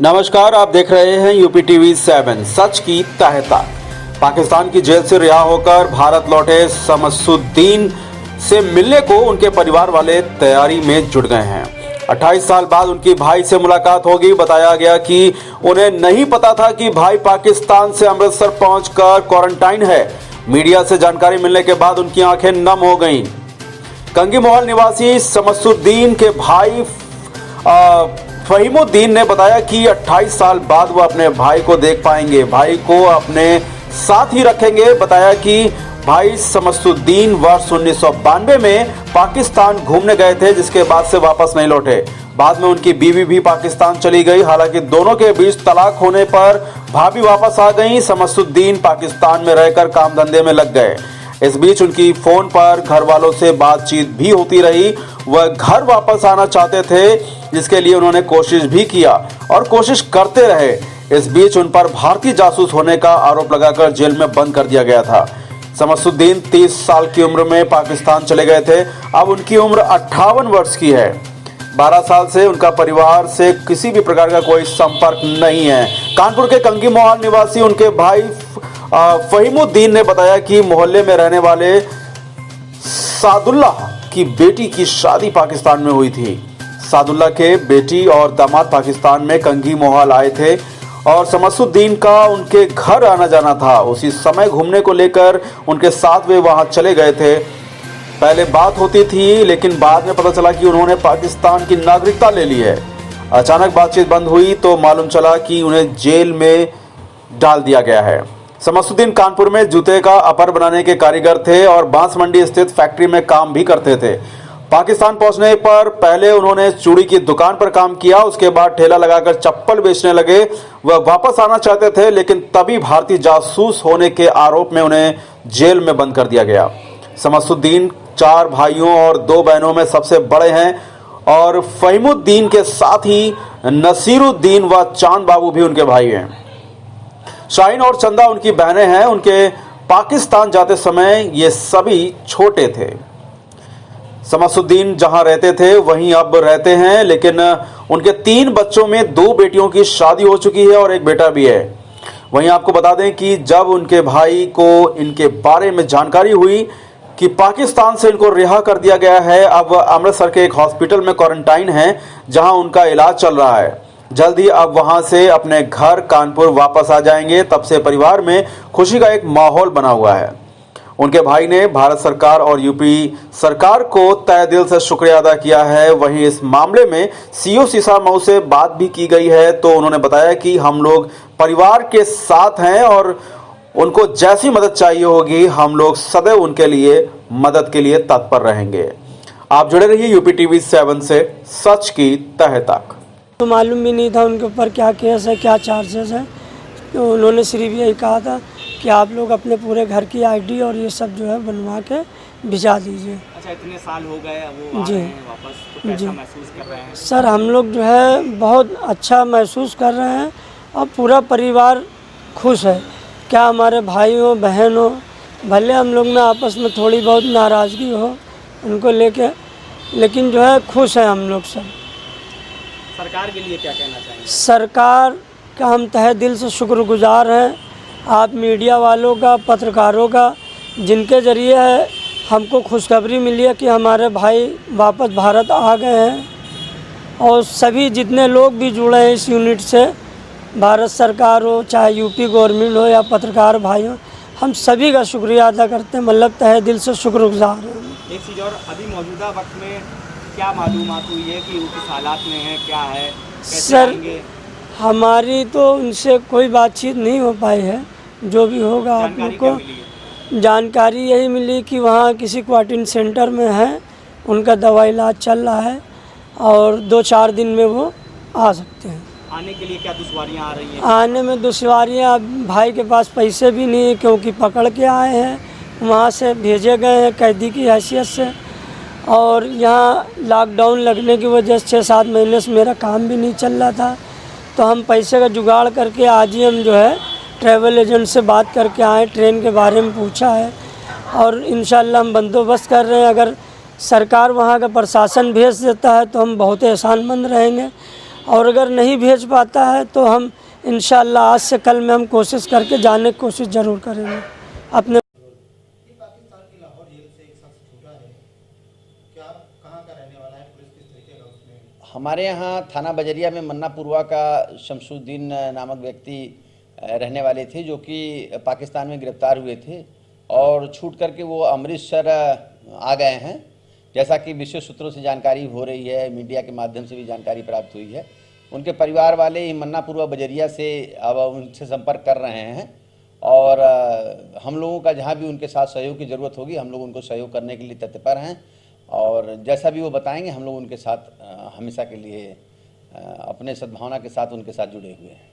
नमस्कार, आप देख रहे हैं यूपी टीवी 7 सच की तह तक। पाकिस्तान की जेल से रिहा होकर भारत लौटे शमसुद्दीन से मिलने को उनके परिवार वाले तैयारी में जुट गए हैं। 28 साल बाद उनकी भाई से मुलाकात होगी। बताया गया कि उन्हें नहीं पता था कि भाई पाकिस्तान से अमृतसर पहुंचकर क्वारंटाइन है। मीडिया से जानकारी मिलने के बाद उनकी आंखें नम हो गईं। कंगी मोहल निवासी शमसुद्दीन के भाई फहीमुद्दीन ने बताया कि 28 साल बाद वो अपने भाई को देख पाएंगे, भाई को अपने साथ ही रखेंगे। बताया कि भाई शमसुद्दीन वर्ष 1992 में पाकिस्तान घूमने गए थे, जिसके बाद से वापस नहीं लौटे। बाद में उनकी बीवी भी पाकिस्तान चली गई। हालांकि दोनों के बीच तलाक होने पर भाभी वापस आ गई। शमसुद्दीन पाकिस्तान में रहकर काम धंधे में लग गए। इस बीच उनकी फोन पर घर वालों से बातचीत भी होती रही। वह घर वापस आना चाहते थे, जिसके लिए उन्होंने कोशिश भी किया और कोशिश करते रहे। इस बीच उन पर भारतीय जासूस होने का आरोप लगाकर जेल में बंद कर दिया गया था। शमसुद्दीन 30 साल की उम्र में पाकिस्तान चले गए थे। अब उनकी उम्र 58 वर्ष की है। 12 साल से उनका परिवार से किसी भी प्रकार का कोई संपर्क नहीं है। कानपुर के कंगी मोहल निवासी उनके भाई फहीमुद्दीन ने बताया कि मोहल्ले में रहने वाले सादुल्लाह की बेटी की शादी पाकिस्तान में हुई थी। सादुल्लाह के बेटी और दामाद पाकिस्तान में कंगी मोहल आए थे और शमसुद्दीन का उनके घर आना जाना था। उसी समय घूमने को लेकर उनके साथ वे वहां चले गए थे। पहले बात होती थी, लेकिन बाद में पता चला कि उन्होंने पाकिस्तान की नागरिकता ले ली है। अचानक बातचीत बंद हुई तो मालूम चला कि उन्हें जेल में डाल दिया गया है। शमसुद्दीन कानपुर में जूते का अपर बनाने के कारीगर थे और बांस मंडी स्थित फैक्ट्री में काम भी करते थे। पाकिस्तान पहुंचने पर पहले उन्होंने चूड़ी की दुकान पर काम किया, उसके बाद ठेला लगाकर चप्पल बेचने लगे। वह वापस आना चाहते थे, लेकिन तभी भारतीय जासूस होने के आरोप में उन्हें जेल में बंद कर दिया गया। शमसुद्दीन 4 भाइयों और 2 बहनों में सबसे बड़े हैं और फहीमुद्दीन के साथ ही नसीरुद्दीन व चांद बाबू भी उनके भाई हैं। शाहीन और चंदा उनकी बहनें हैं। उनके पाकिस्तान जाते समय ये सभी छोटे थे। शमसुद्दीन जहां रहते थे वहीं अब रहते हैं, लेकिन उनके 3 बच्चों में 2 बेटियों की शादी हो चुकी है और एक बेटा भी है। वहीं आपको बता दें कि जब उनके भाई को इनके बारे में जानकारी हुई कि पाकिस्तान से इनको रिहा कर दिया गया है, अब अमृतसर के एक हॉस्पिटल में क्वारंटाइन है, जहां उनका इलाज चल रहा है। जल्द ही अब वहां से अपने घर कानपुर वापस आ जाएंगे। तब से परिवार में खुशी का एक माहौल बना हुआ है। उनके भाई ने भारत सरकार और यूपी सरकार को तहे दिल से शुक्रिया अदा किया है। वहीं इस मामले में सीओ सीसामऊ से बात भी की गई है, तो उन्होंने बताया कि हम लोग परिवार के साथ हैं और उनको जैसी मदद चाहिए होगी हम लोग सदैव उनके लिए मदद के लिए तत्पर रहेंगे। आप जुड़े रहिए यूपी टीवी 7 से सच की तह तक। तो मालूम भी नहीं था उनके ऊपर क्या केस है, क्या चार्जेस है। तो उन्होंने सिर्फ यही कहा था कि आप लोग अपने पूरे घर की आईडी और ये सब जो है बनवा के भिजा दीजिए। अच्छा, इतने साल हो गए वो जी वापस, तो कैसा महसूस कर रहे हैं? सर, हम लोग जो है बहुत अच्छा महसूस कर रहे हैं और पूरा परिवार खुश है। क्या हमारे भाई हो बहन हो, भले हम लोग में आपस में थोड़ी बहुत नाराज़गी हो उनको लेके, लेकिन जो है खुश है हम लोग सब। सरकार के लिए क्या कहना चाहेंगे? सरकार का हम तहे दिल से शुक्रगुजार हैं। आप मीडिया वालों का, पत्रकारों का, जिनके ज़रिए है हमको खुशखबरी मिली है कि हमारे भाई वापस भारत आ गए हैं। और सभी जितने लोग भी जुड़े हैं इस यूनिट से, भारत सरकार हो चाहे यूपी गवर्नमेंट हो या पत्रकार भाई हो, हम सभी का शुक्रिया अदा करते हैं। मतलब तहे दिल से शुक्रगुजार हैं। एक चीज़ और, अभी मौजूदा वक्त में क्या मालूमात हुई है कि वो किस हालात में है, क्या है, कैसे सर आएंगे? हमारी तो उनसे कोई बातचीत नहीं हो पाई है। जो भी होगा आप लोग को जानकारी यही मिली कि वहाँ किसी क्वारंटाइन सेंटर में है, उनका दवा इलाज चल रहा है और 2-4 दिन में वो आ सकते हैं। आने के लिए क्या दुश्वारियाँ आ रही हैं? आने में दुश्वारियाँ, भाई के पास पैसे भी नहीं, क्योंकि पकड़ के आए हैं, वहाँ से भेजे गए हैं कैदी की हैसियत से। और यहाँ लॉकडाउन लगने की वजह से 6-7 महीने से मेरा काम भी नहीं चल रहा था, तो हम पैसे का जुगाड़ करके आज ही हम जो है ट्रैवल एजेंट से बात करके आए, ट्रेन के बारे में पूछा है और इंशाल्लाह हम बंदोबस्त कर रहे हैं। अगर सरकार वहाँ का प्रशासन भेज देता है तो हम बहुत एहसानमंद रहेंगे और अगर नहीं भेज पाता है तो हम इंशाअल्लाह आज से कल में हम कोशिश करके जाने की कोशिश ज़रूर करेंगे अपने। पाकिस्तान की लाहौर जेल से एक शख्स छूटा है, क्या कहाँ का रहने वाला है, पुलिस किस तरीके का उसमें? हमारे यहाँ थाना बजरिया में मन्नापुरवा का शमसुद्दीन नामक व्यक्ति रहने वाले थे, जो कि पाकिस्तान में गिरफ्तार हुए थे और छूट करके वो अमृतसर आ गए हैं। जैसा कि विशेष सूत्रों से जानकारी हो रही है, मीडिया के माध्यम से भी जानकारी प्राप्त हुई है। उनके परिवार वाले ही मन्नापुरवा बजरिया से अब उनसे संपर्क कर रहे हैं और हम लोगों का जहाँ भी उनके साथ सहयोग की ज़रूरत होगी हम लोग उनको सहयोग करने के लिए तत्पर हैं और जैसा भी वो बताएंगे हम लोग उनके साथ हमेशा के लिए अपने सद्भावना के साथ उनके साथ जुड़े हुए हैं।